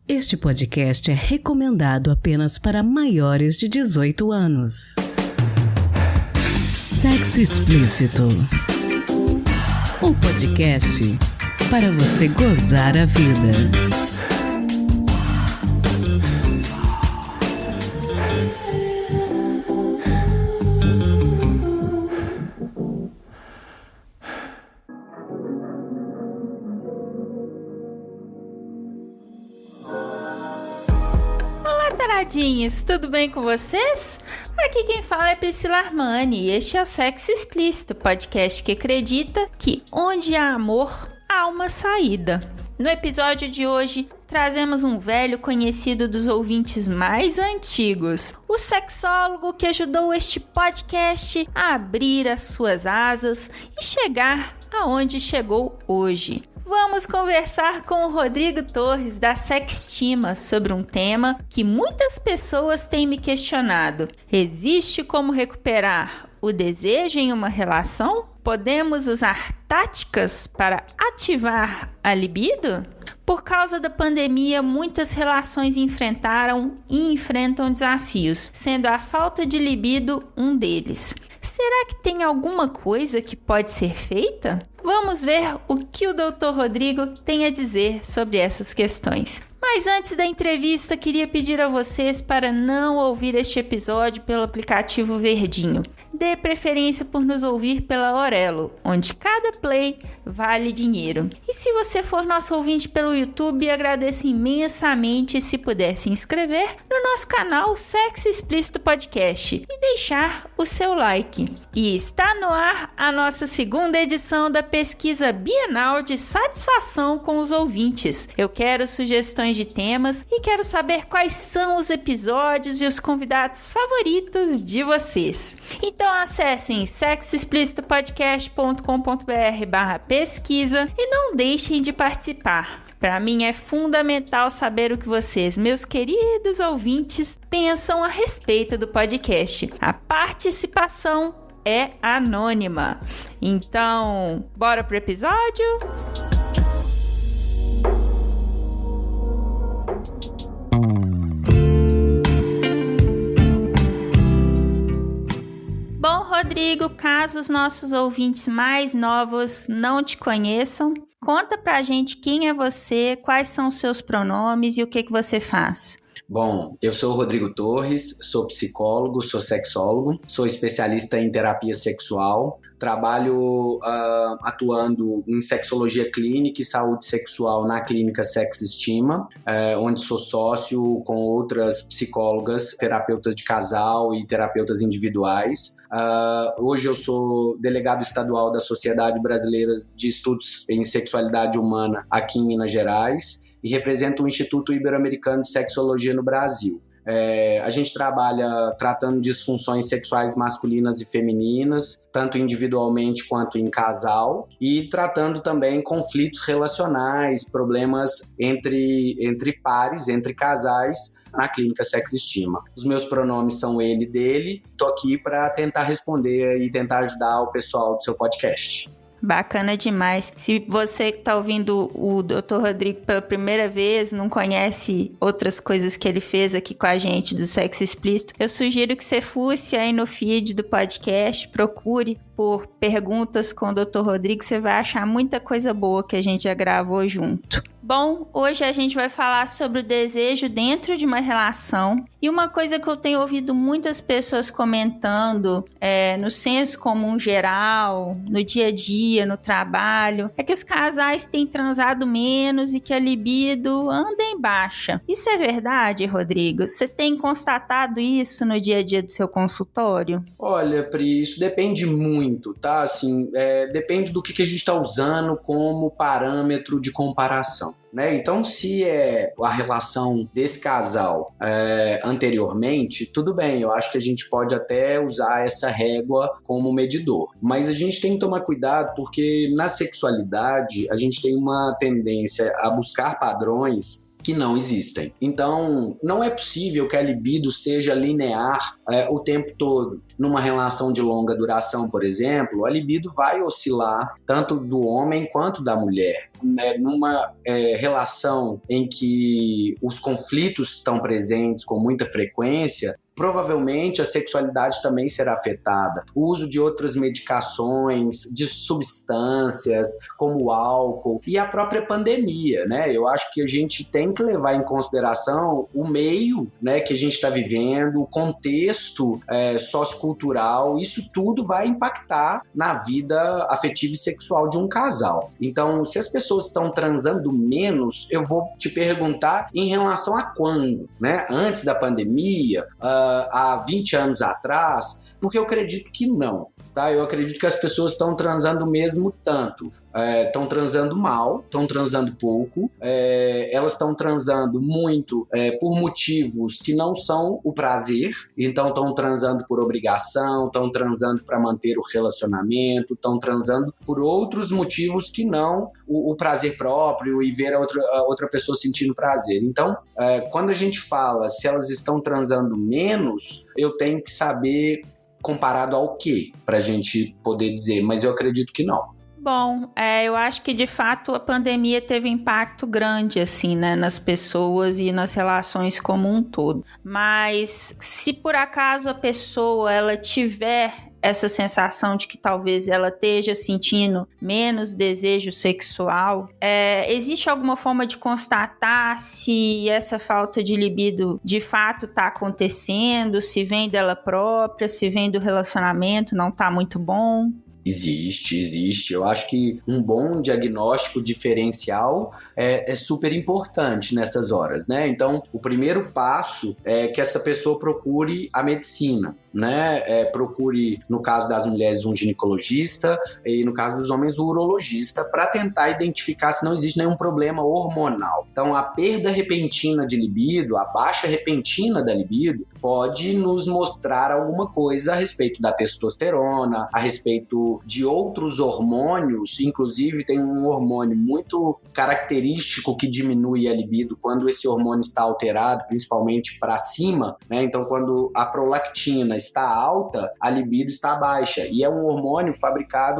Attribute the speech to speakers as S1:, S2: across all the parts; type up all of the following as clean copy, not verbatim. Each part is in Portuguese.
S1: Este podcast é recomendado apenas para maiores de 18 anos. Sexo Explícito. O podcast para você gozar a vida.
S2: Tudo bem com vocês? Aqui quem fala é Priscila Armani e este é o Sexo Explícito, podcast que acredita que onde há amor, há uma saída. No episódio de hoje, trazemos um velho conhecido dos ouvintes mais antigos, o sexólogo que ajudou este podcast a abrir as suas asas e chegar aonde chegou hoje. Vamos conversar com o Rodrigo Torres da Sextima sobre um tema que muitas pessoas têm me questionado. Existe como recuperar o desejo em uma relação? Podemos usar táticas para ativar a libido? Por causa da pandemia, muitas relações enfrentaram e enfrentam desafios, sendo a falta de libido um deles. Será que tem alguma coisa que pode ser feita? Vamos ver o que o Dr. Rodrigo tem a dizer sobre essas questões. Mas antes da entrevista, queria pedir a vocês para não ouvir este episódio pelo aplicativo Verdinho. Dê preferência por nos ouvir pela Orelo, onde cada play vale dinheiro. E se você for nosso ouvinte pelo YouTube, agradeço imensamente se puder se inscrever no nosso canal Sexo Explícito Podcast e deixar o seu like. E está no ar a nossa segunda edição da pesquisa bienal de satisfação com os ouvintes. Eu quero sugestões de temas e quero saber quais são os episódios e os convidados favoritos de vocês. Então acessem sexoexplicitopodcast.com.br/pesquisa e não deixem de participar. Para mim é fundamental saber o que vocês, meus queridos ouvintes, pensam a respeito do podcast. A participação é anônima. Então, bora pro episódio? Bom, Rodrigo, caso os nossos ouvintes mais novos não te conheçam, conta pra gente quem é você, quais são os seus pronomes e o que você faz.
S3: Bom, eu sou o Rodrigo Torres, sou psicólogo, sou sexólogo, sou especialista em terapia sexual, trabalho atuando em sexologia clínica e saúde sexual na clínica Sextima, onde sou sócio com outras psicólogas, terapeutas de casal e terapeutas individuais. Hoje eu sou delegado estadual da Sociedade Brasileira de Estudos em Sexualidade Humana aqui em Minas Gerais e represento o Instituto Ibero-Americano de Sexologia no Brasil. A gente trabalha tratando disfunções sexuais masculinas e femininas, tanto individualmente quanto em casal, e tratando também conflitos relacionais, problemas entre pares, entre casais, na clínica Sextima. Os meus pronomes são ele, dele. Tô aqui para tentar responder e tentar ajudar o pessoal do seu podcast.
S2: Bacana demais. Se você que está ouvindo o Dr. Rodrigo pela primeira vez, não conhece outras coisas que ele fez aqui com a gente do Sexo Explícito, eu sugiro que você fuce aí no feed do podcast, procure por perguntas com o Dr. Rodrigo, você vai achar muita coisa boa que a gente já gravou junto. Bom, hoje a gente vai falar sobre o desejo dentro de uma relação. E uma coisa que eu tenho ouvido muitas pessoas comentando no senso comum geral, no dia a dia, no trabalho, é que os casais têm transado menos e que a libido anda em baixa. Isso é verdade, Rodrigo? Você tem constatado isso no dia a dia do seu consultório?
S3: Olha, Pri, isso depende muito, tá? Assim, depende do que a gente está usando como parâmetro de comparação. Né? Então, se é a relação desse casal anteriormente, tudo bem, eu acho que a gente pode até usar essa régua como medidor. Mas a gente tem que tomar cuidado porque na sexualidade a gente tem uma tendência a buscar padrões que não existem. Então, não é possível que a libido seja linear o tempo todo. Numa relação de longa duração, por exemplo, a libido vai oscilar tanto do homem quanto da mulher. Numa relação em que os conflitos estão presentes com muita frequência, provavelmente a sexualidade também será afetada. O uso de outras medicações, de substâncias, como o álcool e a própria pandemia, né? Eu acho que a gente tem que levar em consideração o meio, né, que a gente está vivendo, o contexto sociocultural, isso tudo vai impactar na vida afetiva e sexual de um casal. Então, se as pessoas estão transando menos, eu vou te perguntar em relação a quando, né? Antes da pandemia, há 20 anos atrás, porque eu acredito que não, tá? Eu acredito que as pessoas estão transando mesmo tanto. Estão transando mal, estão transando pouco, elas estão transando muito por motivos que não são o prazer, então estão transando por obrigação, estão transando para manter o relacionamento, estão transando por outros motivos que não o prazer próprio e ver a outra pessoa sentindo prazer. Então, quando a gente fala se elas estão transando menos, eu tenho que saber comparado ao quê, para a gente poder dizer, mas eu acredito que não.
S2: Bom, eu acho que de fato a pandemia teve impacto grande assim, né, nas pessoas e nas relações como um todo. Mas se por acaso a pessoa ela tiver essa sensação de que talvez ela esteja sentindo menos desejo sexual, existe alguma forma de constatar se essa falta de libido de fato está acontecendo, se vem dela própria, se vem do relacionamento, não está muito bom?
S3: Existe. Eu acho que um bom diagnóstico diferencial é super importante nessas horas, né? Então, o primeiro passo é que essa pessoa procure a medicina, né? Procure, no caso das mulheres, um ginecologista e no caso dos homens, um urologista, para tentar identificar se não existe nenhum problema hormonal. Então, a perda repentina de libido, a baixa repentina da libido, pode nos mostrar alguma coisa a respeito da testosterona, a respeito de outros hormônios. Inclusive tem um hormônio muito característico que diminui a libido quando esse hormônio está alterado, principalmente para cima, né? Então quando a prolactina está alta, a libido está baixa, e é um hormônio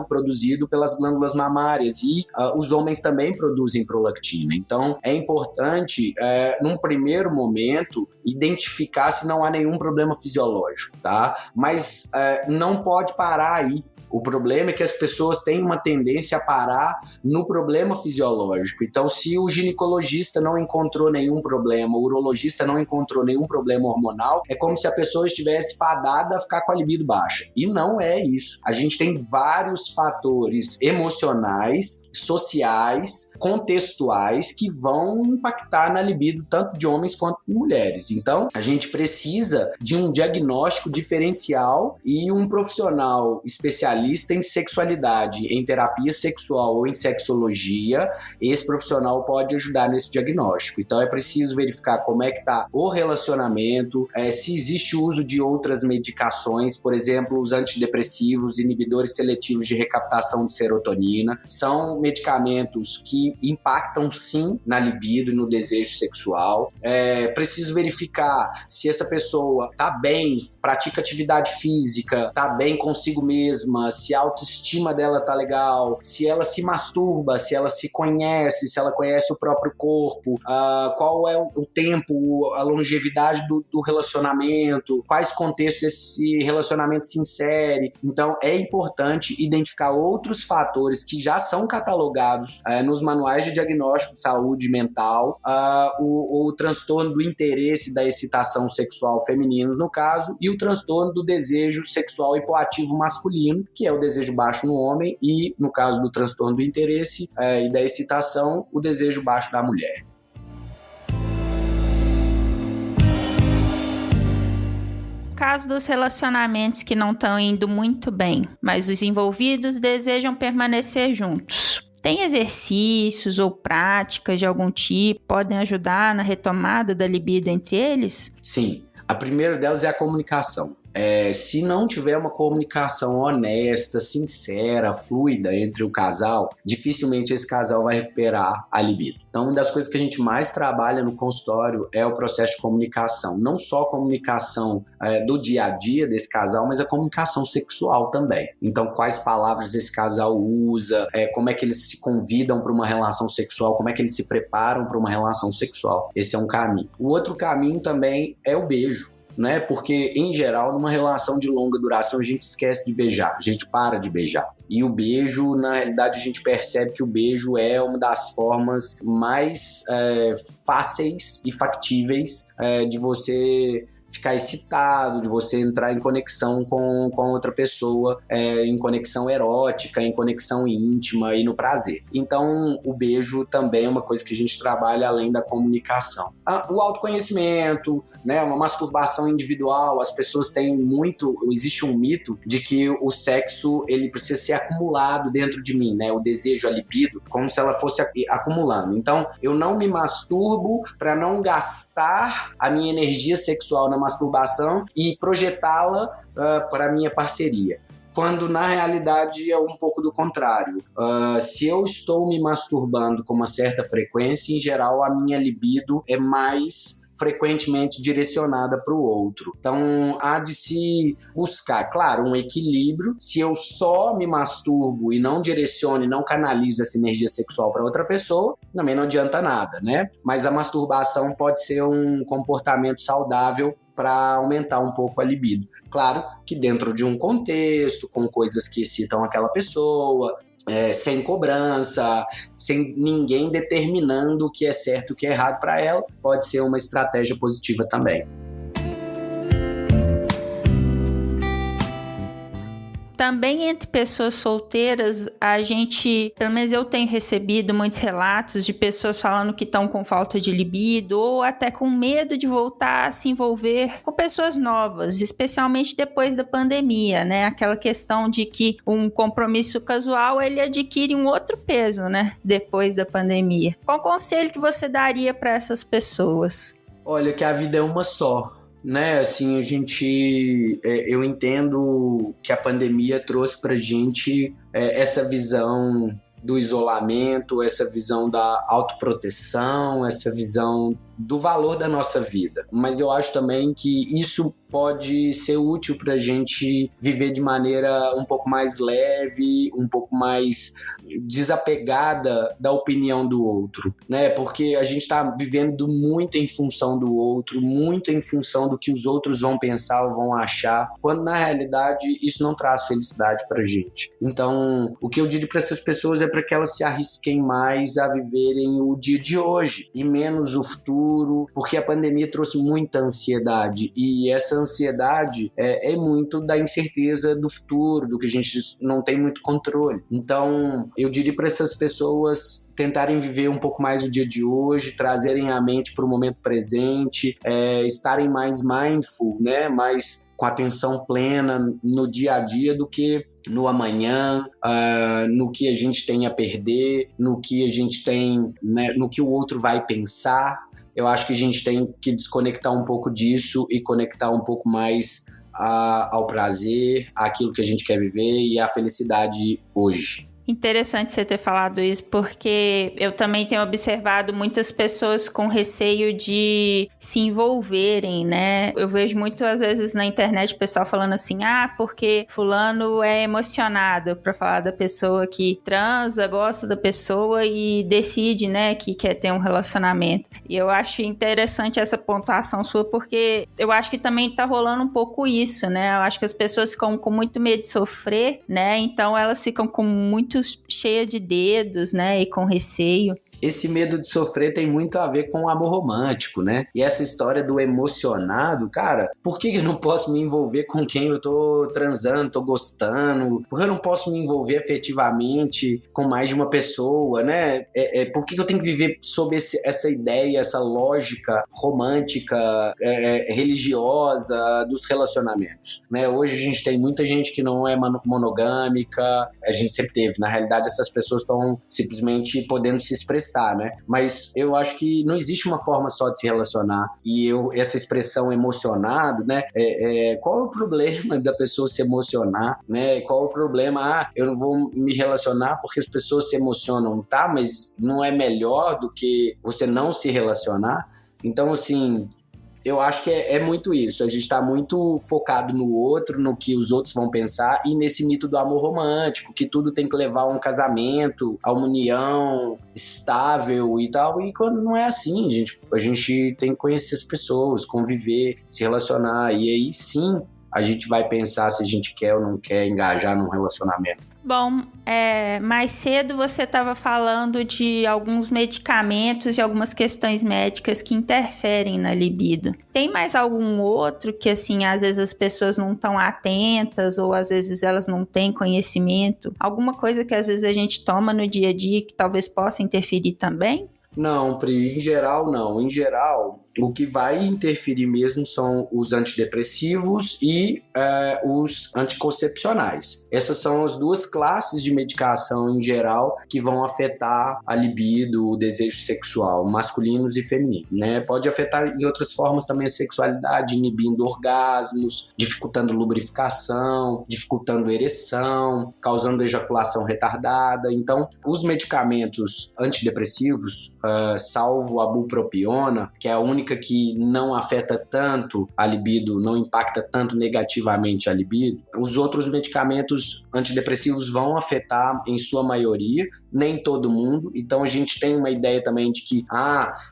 S3: produzido pelas glândulas mamárias, e os homens também produzem prolactina. Então é importante, num primeiro momento, identificar se não há nenhum problema fisiológico, tá? Mas não pode parar aí. O problema é que as pessoas têm uma tendência a parar no problema fisiológico. Então, se o ginecologista não encontrou nenhum problema, o urologista não encontrou nenhum problema hormonal, é como se a pessoa estivesse fadada a ficar com a libido baixa. E não é isso. A gente tem vários fatores emocionais, sociais, contextuais que vão impactar na libido tanto de homens quanto de mulheres. Então, a gente precisa de um diagnóstico diferencial e um profissional especialista em sexualidade, em terapia sexual ou em sexologia. Esse profissional pode ajudar nesse diagnóstico. Então é preciso verificar como é que está o relacionamento, se existe uso de outras medicações, por exemplo, os antidepressivos, inibidores seletivos de recaptação de serotonina. São medicamentos que impactam sim na libido e no desejo sexual. Preciso verificar se essa pessoa está bem, pratica atividade física, está bem consigo mesma, se a autoestima dela tá legal, se ela se masturba, se ela se conhece, se ela conhece o próprio corpo, qual é o tempo, a longevidade do relacionamento, quais contextos esse relacionamento se insere. Então é importante identificar outros fatores que já são catalogados nos manuais de diagnóstico de saúde mental, o transtorno do interesse da excitação sexual feminino, no caso, e o transtorno do desejo sexual hipoativo masculino, que é o desejo baixo no homem, e no caso do transtorno do interesse e da excitação, o desejo baixo da mulher.
S2: Caso dos relacionamentos que não estão indo muito bem, mas os envolvidos desejam permanecer juntos. Tem exercícios ou práticas de algum tipo que podem ajudar na retomada da libido entre eles?
S3: Sim. A primeira delas é a comunicação. Se não tiver uma comunicação honesta, sincera, fluida entre o casal, dificilmente esse casal vai recuperar a libido. Então, uma das coisas que a gente mais trabalha no consultório é o processo de comunicação. Não só a comunicação do dia a dia desse casal, mas a comunicação sexual também. Então, quais palavras esse casal usa, como é que eles se convidam para uma relação sexual, como é que eles se preparam para uma relação sexual. Esse é um caminho. O outro caminho também é o beijo, né? Porque, em geral, numa relação de longa duração, a gente esquece de beijar, a gente para de beijar. E o beijo, na realidade, a gente percebe que o beijo é uma das formas mais fáceis e factíveis de você ficar excitado, de você entrar em conexão com outra pessoa, em conexão erótica, em conexão íntima e no prazer. Então, o beijo também é uma coisa que a gente trabalha além da comunicação. O autoconhecimento, né, uma masturbação individual, as pessoas têm existe um mito de que o sexo, ele precisa ser acumulado dentro de mim, né, o desejo, a libido, como se ela fosse acumulando. Então, eu não me masturbo para não gastar a minha energia sexual na masturbação e projetá-la para a minha parceria. Quando na realidade é um pouco do contrário. Se eu estou me masturbando com uma certa frequência, em geral a minha libido é mais frequentemente direcionada para o outro. Então há de se buscar, claro, um equilíbrio. Se eu só me masturbo e não direciono e não canalizo essa energia sexual para outra pessoa, também não adianta nada, né? Mas a masturbação pode ser um comportamento saudável para aumentar um pouco a libido. Claro que dentro de um contexto, com coisas que excitam aquela pessoa, sem cobrança, sem ninguém determinando o que é certo e o que é errado para ela, pode ser uma estratégia positiva também.
S2: Também entre pessoas solteiras, a gente, pelo menos eu tenho recebido muitos relatos de pessoas falando que estão com falta de libido ou até com medo de voltar a se envolver com pessoas novas, especialmente depois da pandemia, né? Aquela questão de que um compromisso casual, ele adquire um outro peso, né? Depois da pandemia. Qual conselho que você daria para essas pessoas?
S3: Olha, que a vida é uma só. Né, assim, eu entendo que a pandemia trouxe pra gente essa visão do isolamento, essa visão da autoproteção, essa visão do valor da nossa vida. Mas eu acho também que isso pode ser útil para a gente viver de maneira um pouco mais leve, um pouco mais desapegada da opinião do outro, né? Porque a gente está vivendo muito em função do outro, muito em função do que os outros vão pensar ou vão achar, quando na realidade isso não traz felicidade para a gente. Então, o que eu digo para essas pessoas é para que elas se arrisquem mais a viverem o dia de hoje e menos o futuro, porque a pandemia trouxe muita ansiedade e essa ansiedade é muito da incerteza do futuro, do que a gente não tem muito controle. Então, eu diria para essas pessoas tentarem viver um pouco mais o dia de hoje, trazerem a mente para o momento presente, estarem mais mindful, né? Mais com atenção plena no dia a dia do que no amanhã, no que a gente tem a perder, no que a gente tem, né, no que o outro vai pensar. Eu acho que a gente tem que desconectar um pouco disso e conectar um pouco mais ao prazer, àquilo que a gente quer viver e à felicidade hoje.
S2: Interessante você ter falado isso, porque eu também tenho observado muitas pessoas com receio de se envolverem, né? Eu vejo muito, às vezes, na internet, o pessoal falando assim, porque fulano é emocionado, pra falar da pessoa que transa, gosta da pessoa e decide, né, que quer ter um relacionamento. E eu acho interessante essa pontuação sua, porque eu acho que também tá rolando um pouco isso, né? Eu acho que as pessoas ficam com muito medo de sofrer, né? Então elas ficam com muito cheia de dedos, né, e com receio.
S3: Esse medo de sofrer tem muito a ver com o amor romântico, né? E essa história do emocionado, cara, por que eu não posso me envolver com quem eu tô transando, tô gostando? Por que eu não posso me envolver afetivamente com mais de uma pessoa, né? Por que eu tenho que viver sob essa ideia, essa lógica romântica, religiosa dos relacionamentos, né? Hoje a gente tem muita gente que não é monogâmica, a gente sempre teve. Na realidade, essas pessoas estão simplesmente podendo se expressar expressar, né? Mas eu acho que não existe uma forma só de se relacionar. E essa expressão emocionado, né? Qual é o problema da pessoa se emocionar, né? Qual é o problema? Eu não vou me relacionar porque as pessoas se emocionam, tá? Mas não é melhor do que você não se relacionar? Então, assim, eu acho que é muito isso. A gente tá muito focado no outro, no que os outros vão pensar, e nesse mito do amor romântico, que tudo tem que levar a um casamento, a uma união estável e tal. E quando não é assim, a gente tem que conhecer as pessoas, conviver, se relacionar. E aí sim a gente vai pensar se a gente quer ou não quer engajar num relacionamento.
S2: Bom, mais cedo você estava falando de alguns medicamentos e algumas questões médicas que interferem na libido. Tem mais algum outro que, assim, às vezes as pessoas não estão atentas ou às vezes elas não têm conhecimento? Alguma coisa que às vezes a gente toma no dia a dia que talvez possa interferir também?
S3: Não, Pri, em geral não. Em geral, o que vai interferir mesmo são os antidepressivos e os anticoncepcionais. Essas são as duas classes de medicação em geral que vão afetar a libido, o desejo sexual, masculinos e femininos, né? Pode afetar em outras formas também a sexualidade, inibindo orgasmos, dificultando lubrificação, dificultando ereção, causando ejaculação retardada. Então, os medicamentos antidepressivos, salvo a bupropiona, que é a única que não afeta tanto a libido, não impacta tanto negativamente a libido, os outros medicamentos antidepressivos vão afetar em sua maioria, nem todo mundo. Então a gente tem uma ideia também de que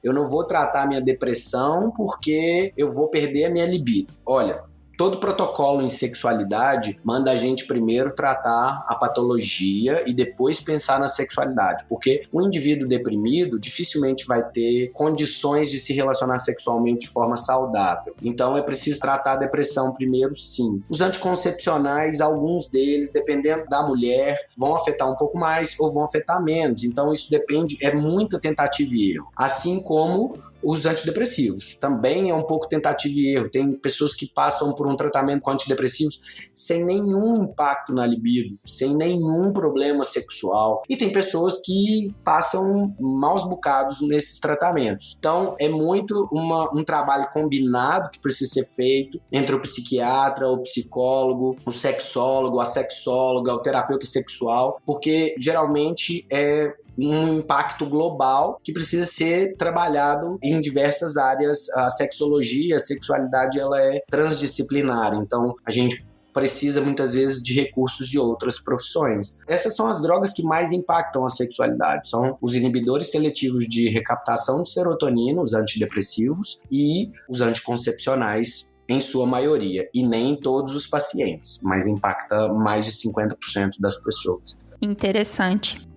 S3: eu não vou tratar minha depressão porque eu vou perder a minha libido. Olha, todo protocolo em sexualidade manda a gente primeiro tratar a patologia e depois pensar na sexualidade, porque o indivíduo deprimido dificilmente vai ter condições de se relacionar sexualmente de forma saudável. Então é preciso tratar a depressão primeiro, sim. Os anticoncepcionais, alguns deles, dependendo da mulher, vão afetar um pouco mais ou vão afetar menos. Então isso depende, é muita tentativa e erro. Assim como os antidepressivos, também é um pouco tentativa e erro. Tem pessoas que passam por um tratamento com antidepressivos sem nenhum impacto na libido, sem nenhum problema sexual. E tem pessoas que passam maus bocados nesses tratamentos. Então, é muito um trabalho combinado que precisa ser feito entre o psiquiatra, o psicólogo, o sexólogo, a sexóloga, o terapeuta sexual, porque geralmente é um impacto global que precisa ser trabalhado em diversas áreas. A sexologia, a sexualidade, ela é transdisciplinar, então a gente precisa muitas vezes de recursos de outras profissões. Essas são as drogas que mais impactam a sexualidade, são os inibidores seletivos de recaptação de serotonina, os antidepressivos, e os anticoncepcionais, em sua maioria, e nem em todos os pacientes, mas impacta mais de 50% das pessoas.
S2: Interessante.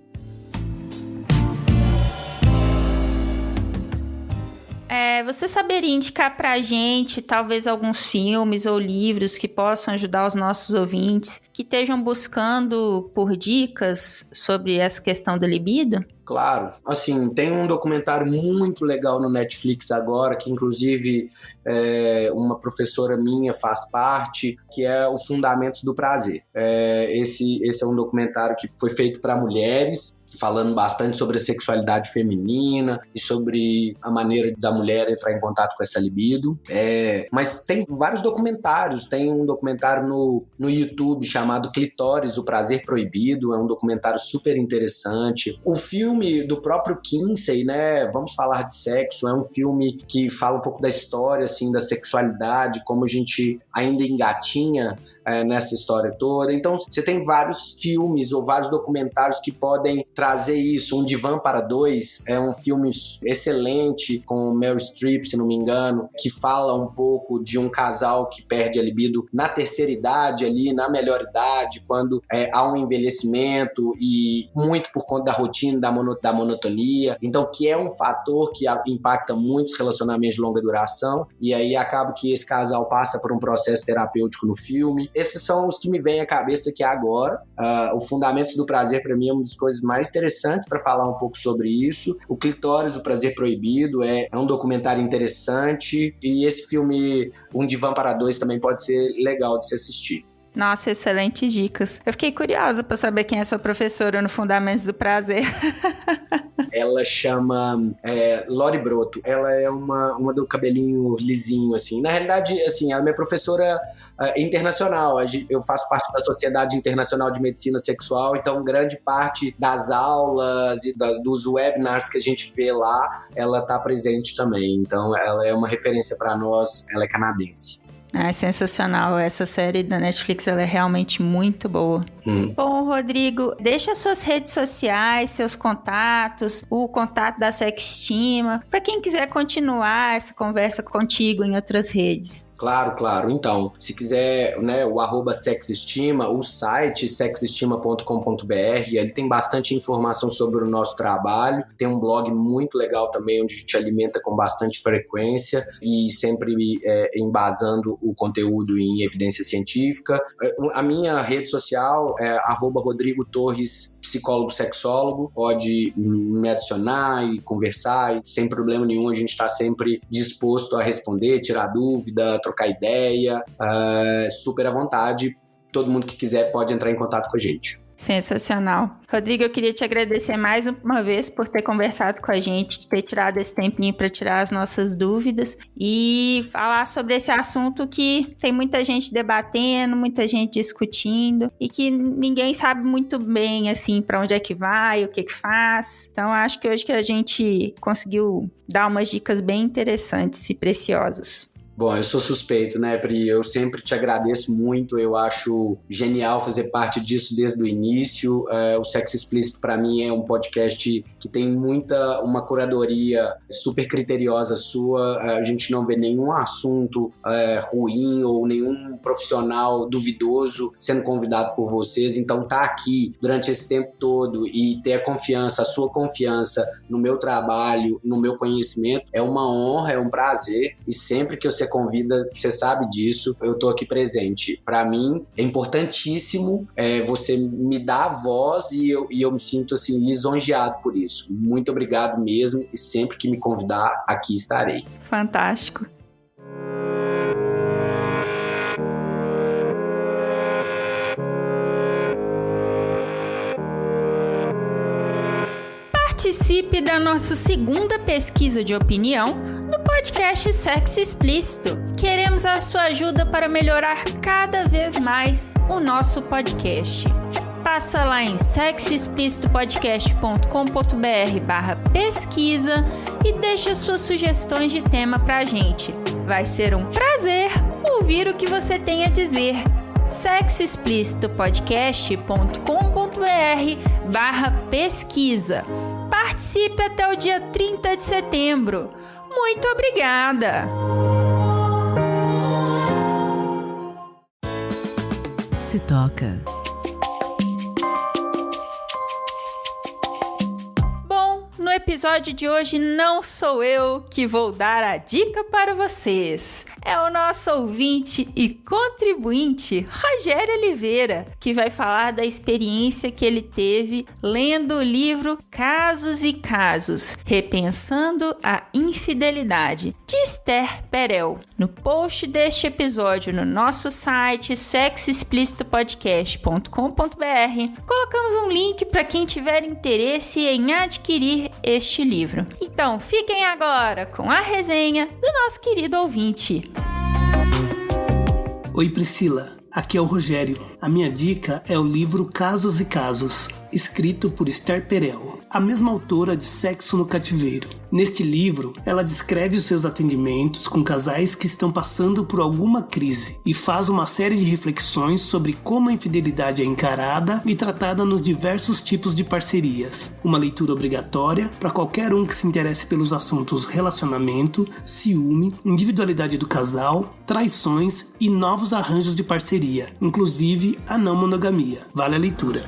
S2: Você saberia indicar pra gente, talvez, alguns filmes ou livros que possam ajudar os nossos ouvintes que estejam buscando por dicas sobre essa questão da libido?
S3: Claro. Assim, tem um documentário muito legal no Netflix agora, que inclusive uma professora minha faz parte, que é o Fundamentos do Prazer. Esse é um documentário que foi feito para mulheres, falando bastante sobre a sexualidade feminina e sobre a maneira da mulher entrar em contato com essa libido. Mas tem vários documentários. Tem um documentário no YouTube chamado Clitóris, o Prazer Proibido. É um documentário super interessante. O filme do próprio Kinsey, né? Vamos Falar de Sexo. É um filme que fala um pouco da história, assim, da sexualidade, como a gente ainda engatinha nessa história toda. Então, você tem vários filmes ou vários documentários que podem trazer isso. Um Divã para Dois é um filme excelente com Meryl Streep, se não me engano, que fala um pouco de um casal que perde a libido na terceira idade, ali na melhor idade, quando há um envelhecimento e muito por conta da rotina, da monotonia. Então, que é um fator que impacta muitos relacionamentos de longa duração, e aí acaba que esse casal passa por um processo terapêutico no filme. Esses são os que me vêm à cabeça aqui agora. O Fundamentos do Prazer, para mim, é uma das coisas mais interessantes para falar um pouco sobre isso. O Clitóris, o Prazer Proibido, é um documentário interessante. E esse filme, Um Divã para Dois, também pode ser legal de se assistir.
S2: Nossa, excelentes dicas. Eu fiquei curiosa para saber quem é sua professora no Fundamentos do Prazer.
S3: ela chama Lori Broto. Ela é uma do cabelinho lisinho, assim. Na realidade, assim, ela é minha professora internacional. Eu faço parte da Sociedade Internacional de Medicina Sexual, então grande parte das aulas e dos webinars que a gente vê lá, ela está presente também. Então ela é uma referência para nós, ela é canadense.
S2: É sensacional, essa série da Netflix, ela é realmente muito boa. Bom, Rodrigo, deixa suas redes sociais, seus contatos, o contato da Sextima, para quem quiser continuar essa conversa contigo em outras redes.
S3: Claro. Então, se quiser, né, o @sexestima, o site sexestima.com.br, ele tem bastante informação sobre o nosso trabalho. Tem um blog muito legal também, onde a gente alimenta com bastante frequência e sempre embasando o conteúdo em evidência científica. A minha rede social é @Rodrigo Torres, psicólogo sexólogo. Pode me adicionar e conversar, e sem problema nenhum, a gente está sempre disposto a responder, tirar dúvida, trocar ideia, super à vontade. Todo mundo que quiser pode entrar em contato com a gente.
S2: Sensacional. Rodrigo, eu queria te agradecer mais uma vez por ter conversado com a gente, ter tirado esse tempinho para tirar as nossas dúvidas e falar sobre esse assunto que tem muita gente debatendo, muita gente discutindo e que ninguém sabe muito bem, assim, para onde é que vai, o que faz. Então, acho que hoje que a gente conseguiu dar umas dicas bem interessantes e preciosas.
S3: Bom, eu sou suspeito, né, Pri? Eu sempre te agradeço muito, eu acho genial fazer parte disso desde o início. O Sexo Explícito, para mim, é um podcast que tem uma curadoria super criteriosa sua. A gente não vê nenhum assunto ruim ou nenhum profissional duvidoso sendo convidado por vocês. Então, tá aqui durante esse tempo todo e ter a sua confiança no meu trabalho, no meu conhecimento, é uma honra, é um prazer. E sempre que você convida, você sabe disso, eu tô aqui presente. Para mim, é importantíssimo você me dar a voz e eu me sinto assim lisonjeado por isso. Muito obrigado mesmo e sempre que me convidar, aqui estarei.
S2: Fantástico. Participe da nossa segunda pesquisa de opinião no podcast Sexo Explícito. Queremos a sua ajuda para melhorar cada vez mais o nosso podcast. Passa lá em sexoexplicitopodcast.com.br/pesquisa e deixa suas sugestões de tema pra gente. Vai ser um prazer ouvir o que você tem a dizer. sexoexplicitopodcast.com.br/pesquisa. Participe até o dia 30 de setembro. Muito obrigada!
S1: Se toca.
S2: Bom, no episódio de hoje não sou eu que vou dar a dica para vocês. É o nosso ouvinte e contribuinte, Rogério Oliveira, que vai falar da experiência que ele teve lendo o livro Casos e Casos, Repensando a Infidelidade, de Esther Perel. No post deste episódio, no nosso site sexoexplicitopodcast.com.br, colocamos um link para quem tiver interesse em adquirir este livro. Então, fiquem agora com a resenha do nosso querido ouvinte.
S4: Oi Priscila, aqui é o Rogério. A minha dica é o livro Casos e Casos, escrito por Esther Perel, a mesma autora de Sexo no Cativeiro. Neste livro, ela descreve os seus atendimentos com casais que estão passando por alguma crise e faz uma série de reflexões sobre como a infidelidade é encarada e tratada nos diversos tipos de parcerias. Uma leitura obrigatória para qualquer um que se interesse pelos assuntos relacionamento, ciúme, individualidade do casal, traições e novos arranjos de parceria, inclusive a não monogamia. Vale a leitura.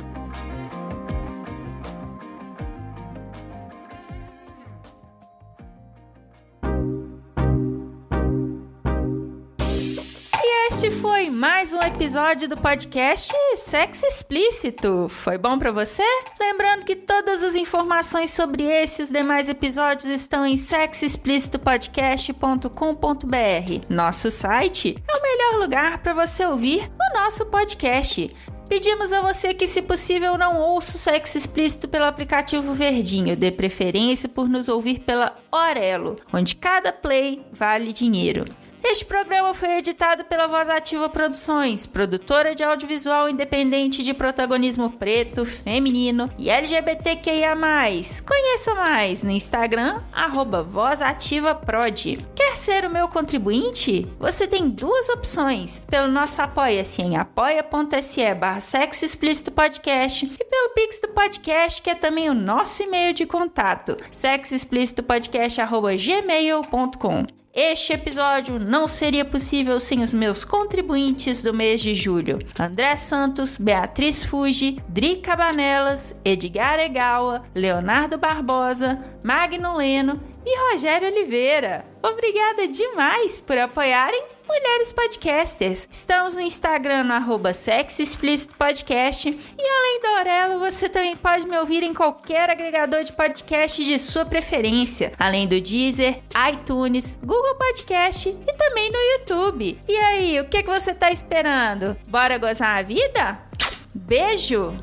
S2: Este foi mais um episódio do podcast Sexo Explícito. Foi bom pra você? Lembrando que todas as informações sobre esse e os demais episódios estão em sexoexplicitopodcast.com.br. Nosso site é o melhor lugar para você ouvir o nosso podcast. Pedimos a você que, se possível, não ouça o Sexo Explícito pelo aplicativo verdinho, dê preferência por nos ouvir pela Orelo, onde cada play vale dinheiro. Este programa foi editado pela Voz Ativa Produções, produtora de audiovisual independente de protagonismo preto, feminino e LGBTQIA+. Conheça mais no Instagram, @VozAtivaProd. Quer ser o meu contribuinte? Você tem duas opções, pelo nosso Apoia-se em apoia.se/Sexo Explícito Podcast e pelo Pix do podcast, que é também o nosso e-mail de contato, sexoexplicitopodcast@gmail.com. Este episódio não seria possível sem os meus contribuintes do mês de julho: André Santos, Beatriz Fuji, Dri Cabanelas, Edgar Egawa, Leonardo Barbosa, Magno Leno e Rogério Oliveira. Obrigada demais por apoiarem Mulheres Podcasters. Estamos no Instagram no @Sexo Explícito Podcast, e além da Orelo, você também pode me ouvir em qualquer agregador de podcast de sua preferência, além do Deezer, iTunes, Google Podcast e também no YouTube. E aí, o que você tá esperando? Bora gozar a vida? Beijo!